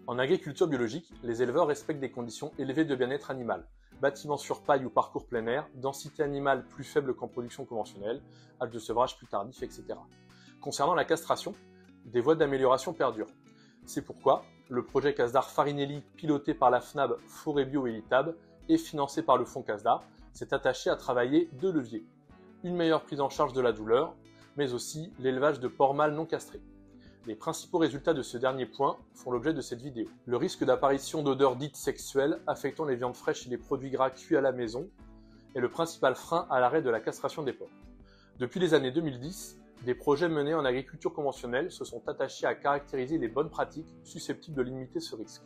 En agriculture biologique, les éleveurs respectent des conditions élevées de bien-être animal. Bâtiments sur paille ou parcours plein air, densité animale plus faible qu'en production conventionnelle, âge de sevrage plus tardif, etc. Concernant la castration, des voies d'amélioration perdurent. C'est pourquoi le projet Casdar Farinelli, piloté par la FNAB Forêt Bio et l'ITAB et financé par le fonds Casdar, s'est attaché à travailler deux leviers. Une meilleure prise en charge de la douleur, mais aussi l'élevage de porcs mâles non castrés. Les principaux résultats de ce dernier point font l'objet de cette vidéo. Le risque d'apparition d'odeurs dites sexuelles affectant les viandes fraîches et les produits gras cuits à la maison est le principal frein à l'arrêt de la castration des porcs. Depuis les années 2010, des projets menés en agriculture conventionnelle se sont attachés à caractériser les bonnes pratiques susceptibles de limiter ce risque.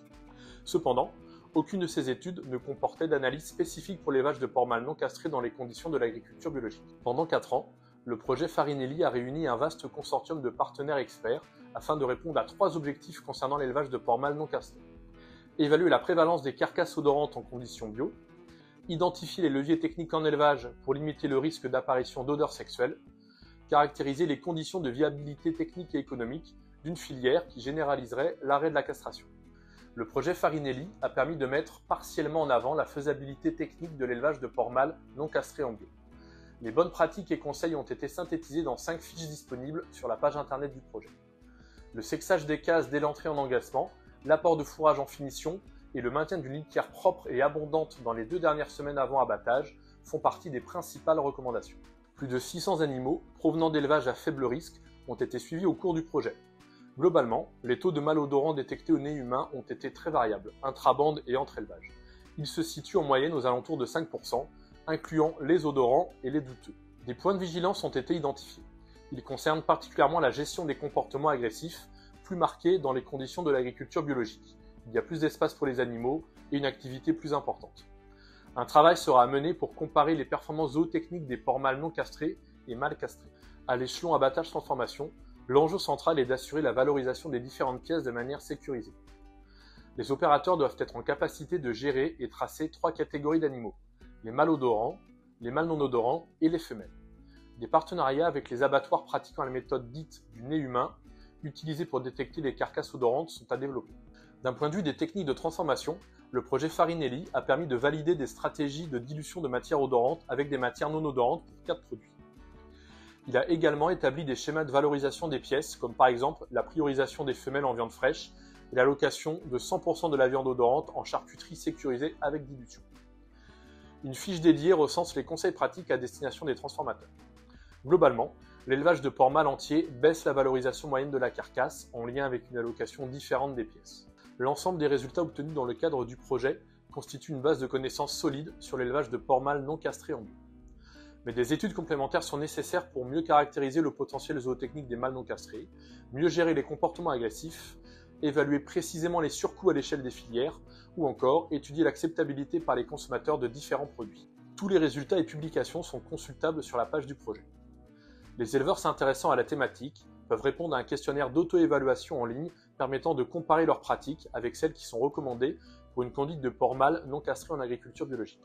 Cependant, aucune de ces études ne comportait d'analyse spécifique pour l'élevage de porcs mâles non castrés dans les conditions de l'agriculture biologique. Pendant 4 ans, le projet Farinelli a réuni un vaste consortium de partenaires experts afin de répondre à 3 objectifs concernant l'élevage de porcs mâles non castrés. Évaluer la prévalence des carcasses odorantes en conditions bio, identifier les leviers techniques en élevage pour limiter le risque d'apparition d'odeurs sexuelles, caractériser les conditions de viabilité technique et économique d'une filière qui généraliserait l'arrêt de la castration. Le projet Farinelli a permis de mettre partiellement en avant la faisabilité technique de l'élevage de porcs mâles non castrés en bio. Les bonnes pratiques et conseils ont été synthétisés dans 5 fiches disponibles sur la page internet du projet. Le sexage des cases dès l'entrée en engraissement, l'apport de fourrage en finition et le maintien d'une litière propre et abondante dans les 2 dernières semaines avant abattage font partie des principales recommandations. Plus de 600 animaux provenant d'élevages à faible risque ont été suivis au cours du projet. Globalement, les taux de malodorants détectés au nez humain ont été très variables, intra-bande et entre élevages. Ils se situent en moyenne aux alentours de 5%, incluant les odorants et les douteux. Des points de vigilance ont été identifiés. Ils concernent particulièrement la gestion des comportements agressifs, plus marqués dans les conditions de l'agriculture biologique. Il y a plus d'espace pour les animaux et une activité plus importante. Un travail sera mené pour comparer les performances zootechniques des porcs mâles non castrés et mâles castrés. À l'échelon abattage-transformation, l'enjeu central est d'assurer la valorisation des différentes pièces de manière sécurisée. Les opérateurs doivent être en capacité de gérer et tracer 3 catégories d'animaux, les mâles odorants, les mâles non odorants et les femelles. Des partenariats avec les abattoirs pratiquant la méthode dite du nez humain, utilisée pour détecter les carcasses odorantes, sont à développer. D'un point de vue des techniques de transformation, le projet Farinelli a permis de valider des stratégies de dilution de matières odorantes avec des matières non odorantes pour 4 produits. Il a également établi des schémas de valorisation des pièces, comme par exemple la priorisation des femelles en viande fraîche et l'allocation de 100% de la viande odorante en charcuterie sécurisée avec dilution. Une fiche dédiée recense les conseils pratiques à destination des transformateurs. Globalement, l'élevage de porcs mâles entiers baisse la valorisation moyenne de la carcasse en lien avec une allocation différente des pièces. L'ensemble des résultats obtenus dans le cadre du projet constitue une base de connaissances solide sur l'élevage de porcs mâles non castrés en bio. Mais des études complémentaires sont nécessaires pour mieux caractériser le potentiel zootechnique des mâles non castrés, mieux gérer les comportements agressifs, évaluer précisément les surcoûts à l'échelle des filières, ou encore étudier l'acceptabilité par les consommateurs de différents produits. Tous les résultats et publications sont consultables sur la page du projet. Les éleveurs s'intéressant à la thématique peuvent répondre à un questionnaire d'auto-évaluation en ligne permettant de comparer leurs pratiques avec celles qui sont recommandées pour une conduite de porcs mâles non castrés en agriculture biologique.